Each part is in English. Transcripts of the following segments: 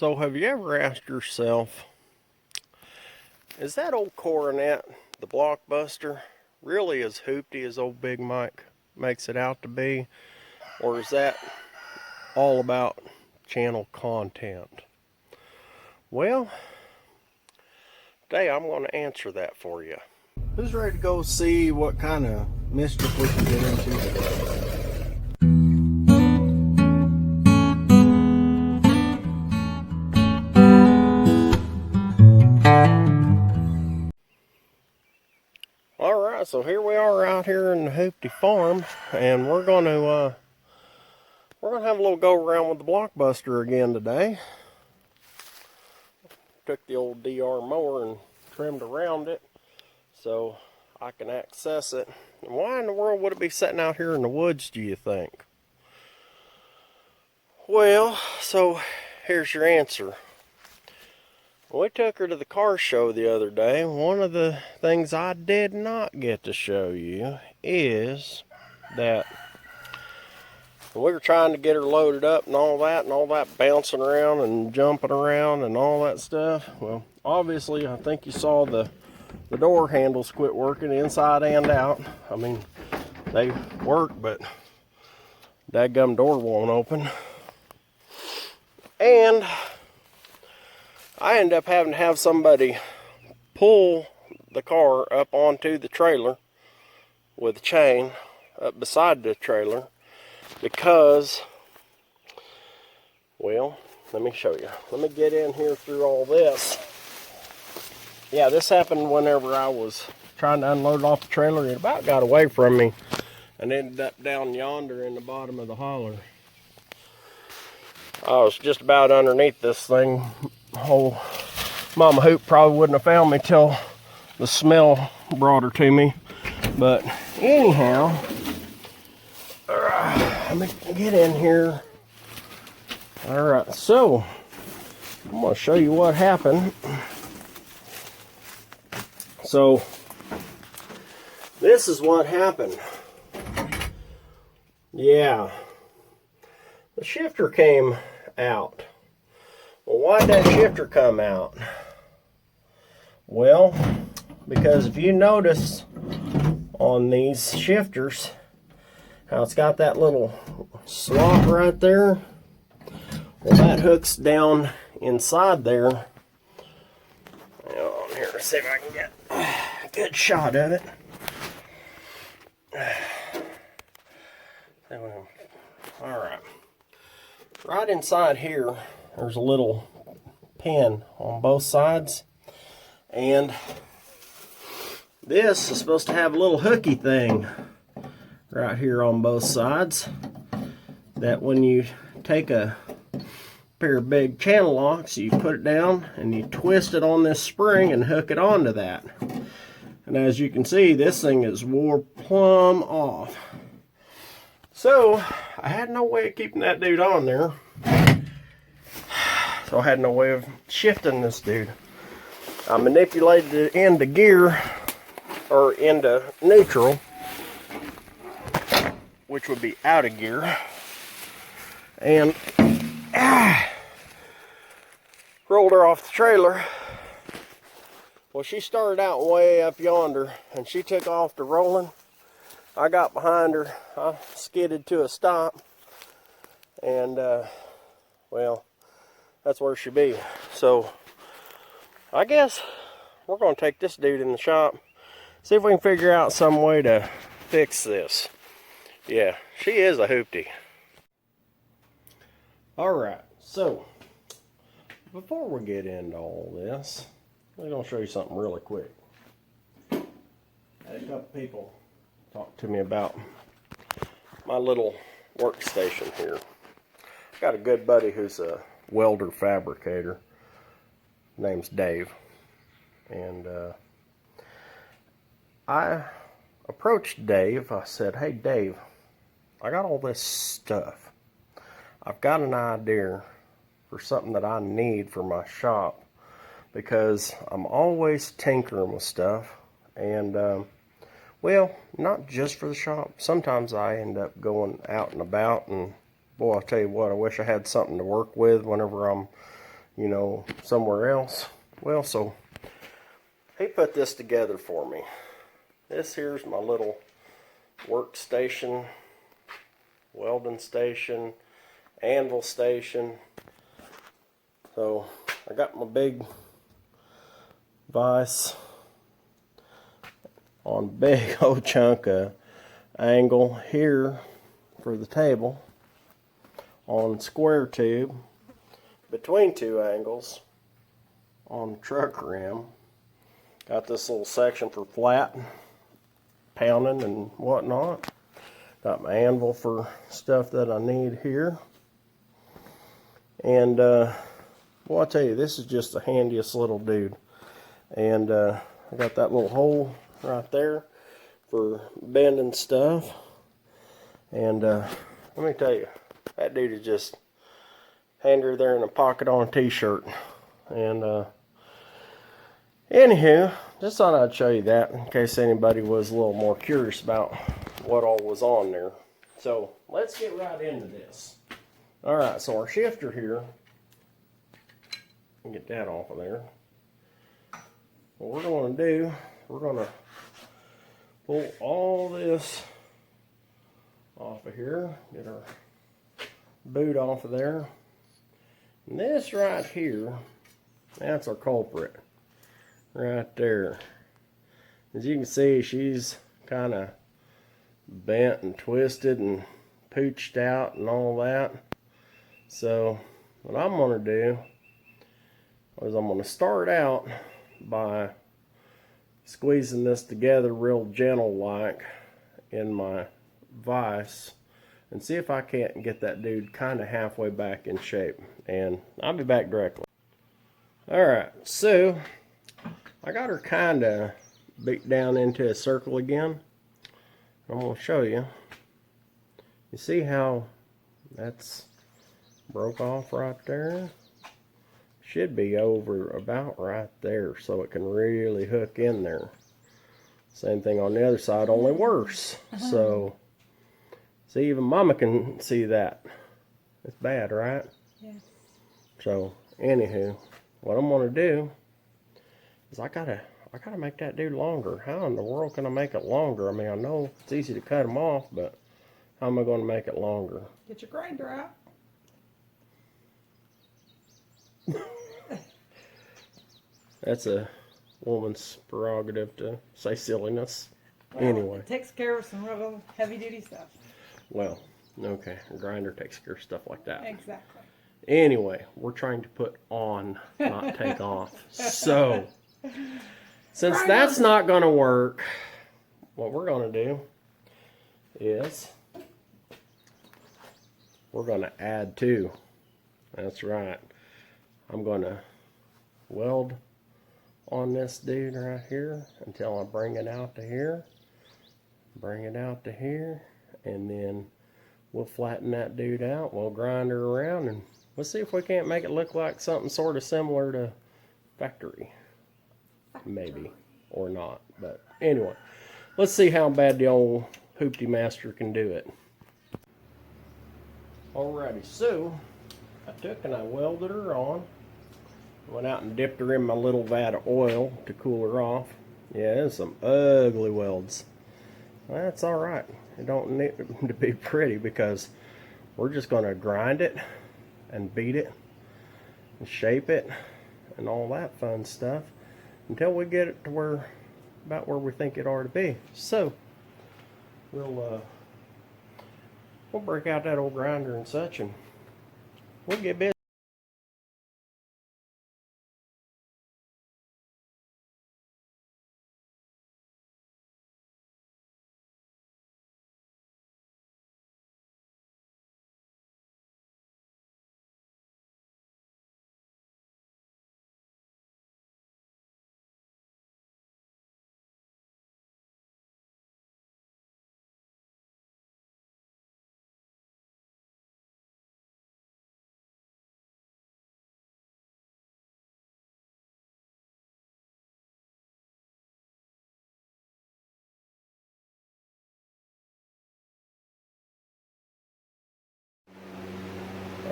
So have you ever asked yourself, is that old Coronet, the Blockbuster, really as hoopty as old Big Mike makes it out to be? Or is that all about channel content? Well, today I'm going to answer that for you. Who's ready to go see what kind of mischief we can get into today? Alright, so here we are out here in the Hoopty farm, and we're gonna have a little go around with the Blockbuster again today. Took the old DR mower and trimmed around it so I can access it. And why in the world would it be sitting out here in the woods, do you think? Well, so here's your answer. We took her to the car show the other day. One of the things I did not get to show you is that we were trying to get her loaded up and all that bouncing around and jumping around and all that stuff. Well, obviously, I think you saw the door handles quit working inside and out. I mean, they work, but that dadgum door won't open. And I ended up having to have somebody pull the car up onto the trailer with a chain up beside the trailer because, well, let me show you. Let me get in here through all this. Yeah, this happened whenever I was trying to unload it off the trailer. It about got away from me and ended up down yonder in the bottom of the holler. I was just about underneath this thing. Whole Mama Hoop probably wouldn't have found me till the smell brought her to me. But anyhow, let me get in here. Alright, so I'm going to show you what happened. So this is what happened. Yeah, the shifter came out. Well, why did that shifter come out? Well, because if you notice on these shifters, how it's got that little slot right there, well, that hooks down inside there. On here, see if I can get a good shot of it. Alright. Right inside here, there's a little pin on both sides, and this is supposed to have a little hooky thing right here on both sides that when you take a pair of big channel locks, you put it down and you twist it on this spring and hook it onto that. And as you can see, this thing is wore plumb off. So I had no way of keeping that dude on there. So I had no way of shifting this dude. I manipulated it into gear, or into neutral, which would be out of gear, and rolled her off the trailer. Well, she started out way up yonder, and she took off to rolling. I got behind her, I skidded to a stop, and well, that's where she be. So I guess we're going to take this dude in the shop, see if we can figure out some way to fix this. Yeah, she is a hoopty. Alright, so before we get into all this, I'm going to show you something really quick. I had a couple people talk to me about my little workstation here. I've got a good buddy who's a welder fabricator. Name's Dave, and I approached Dave. I said, hey Dave, I got all this stuff. I've got an idea for something that I need for my shop, because I'm always tinkering with stuff, and well, not just for the shop. Sometimes I end up going out and about, and boy, I'll tell you what, I wish I had something to work with whenever I'm you know, somewhere else. Well, so he put this together for me. This here's my little workstation, welding station, anvil station. So I got my big vise on big old chunk of angle here for the table, on square tube between two angles on the truck rim. Got this little section for flat pounding and whatnot. Got my anvil for stuff that I need here. And well, I'll tell you, this is just the handiest little dude. And I got that little hole right there for bending stuff. And let me tell you, that dude is just handier there in a pocket on a t-shirt. And anywho, just thought I'd show you that in case anybody was a little more curious about what all was on there. So let's get right into this. Alright, so our shifter here, get that off of there. What we're going to do, we're going to pull all this off of here, get our boot off of there. And this right here, that's our culprit. Right there. As you can see, she's kind of bent and twisted and pooched out and all that. So what I'm going to do is I'm going to start out by squeezing this together real gentle like in my vise and see if I can't get that dude kind of halfway back in shape. And I'll be back directly. Alright, so I got her kind of beat down into a circle again. I'm going to show you. You see how that's broke off right there? Should be over about right there so it can really hook in there. Same thing on the other side, only worse. So, see, even Mama can see that. It's bad, right? Yeah. So, anywho, what I'm going to do is I gotta make that dude longer. How in the world can I make it longer? I mean, I know it's easy to cut them off, but how am I going to make it longer? Get your grinder out. That's a woman's prerogative to say silliness. Well, anyway. It takes care of some real heavy duty stuff. Well, okay. A grinder takes care of stuff like that. Exactly. Anyway, we're trying to put on, not take off. So, since that's not going to work, what we're going to do is we're going to add to. That's right. I'm going to weld on this dude right here until I bring it out to here. Bring it out to here. And then we'll flatten that dude out. We'll grind her around and we'll see if we can't make it look like something sort of similar to factory. Maybe. Or not. But anyway, let's see how bad the old Hoopty Master can do it. Alrighty, so I took and I welded her on. Went out and dipped her in my little vat of oil to cool her off. Yeah, there's some ugly welds. That's alright. It don't need to be pretty because we're just going to grind it and beat it and shape it and all that fun stuff until we get it to where about where we think it ought to be. So we'll break out that old grinder and such and we'll get busy.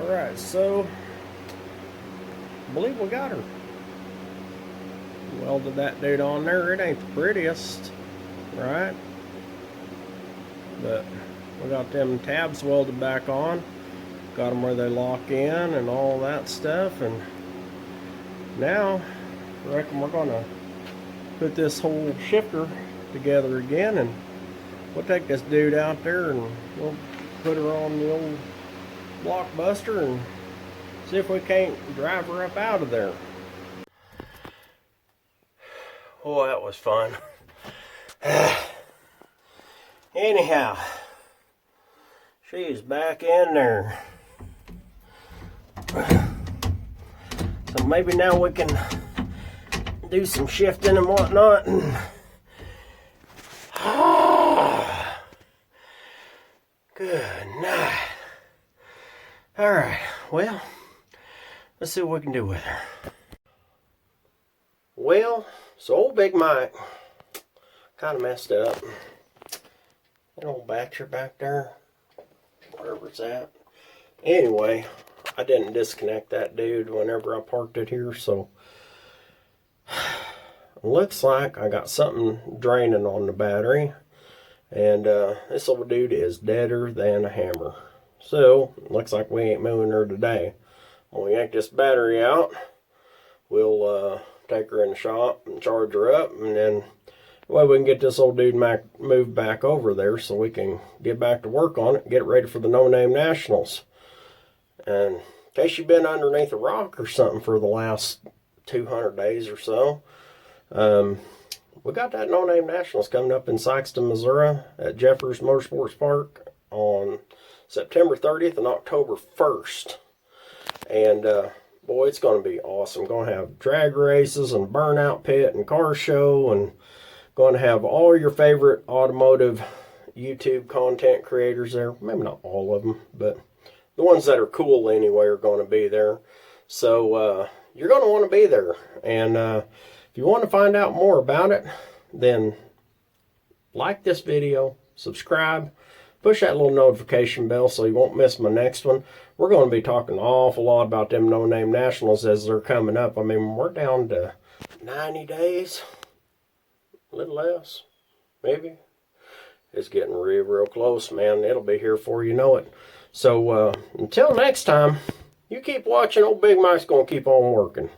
Alright, so I believe we got her. Welded that dude on there. It ain't the prettiest, right? But we got them tabs welded back on. Got them where they lock in and all that stuff. And now I reckon we're gonna put this whole shifter together again, and we'll take this dude out there and we'll put her on the old Blockbuster and see if we can't drive her up out of there. Oh, that was fun. Anyhow, she's back in there. So maybe now we can do some shifting and whatnot. And good night. Alright, well, let's see what we can do with her. Well, so old Big Mike kind of messed up. That old Batcher back there, wherever it's at. Anyway, I didn't disconnect that dude whenever I parked it here, so looks like I got something draining on the battery, and this old dude is deader than a hammer. So looks like we ain't moving her today. When we yank this battery out, we'll take her in the shop and charge her up, and then well, we can get this old dude moved back over there so we can get back to work on it and get it ready for the No Name Nationals. And in case you've been underneath a rock or something for the last 200 days or so, we got that No Name Nationals coming up in Sykeston, Missouri at Jeffers Motorsports Park on September 30th and October 1st. And boy, it's going to be awesome. Going to have drag races and burnout pit and car show, and going to have all your favorite automotive YouTube content creators there. Maybe not all of them, but the ones that are cool anyway are going to be there. So you're going to want to be there. And if you want to find out more about it, then like this video, subscribe, push that little notification bell so you won't miss my next one. We're going to be talking an awful lot about them No Name Nationals as they're coming up. I mean, we're down to 90 days. A little less, maybe. It's getting real close, man. It'll be here before you know it. So until next time, you keep watching. Old Big Mike's going to keep on working.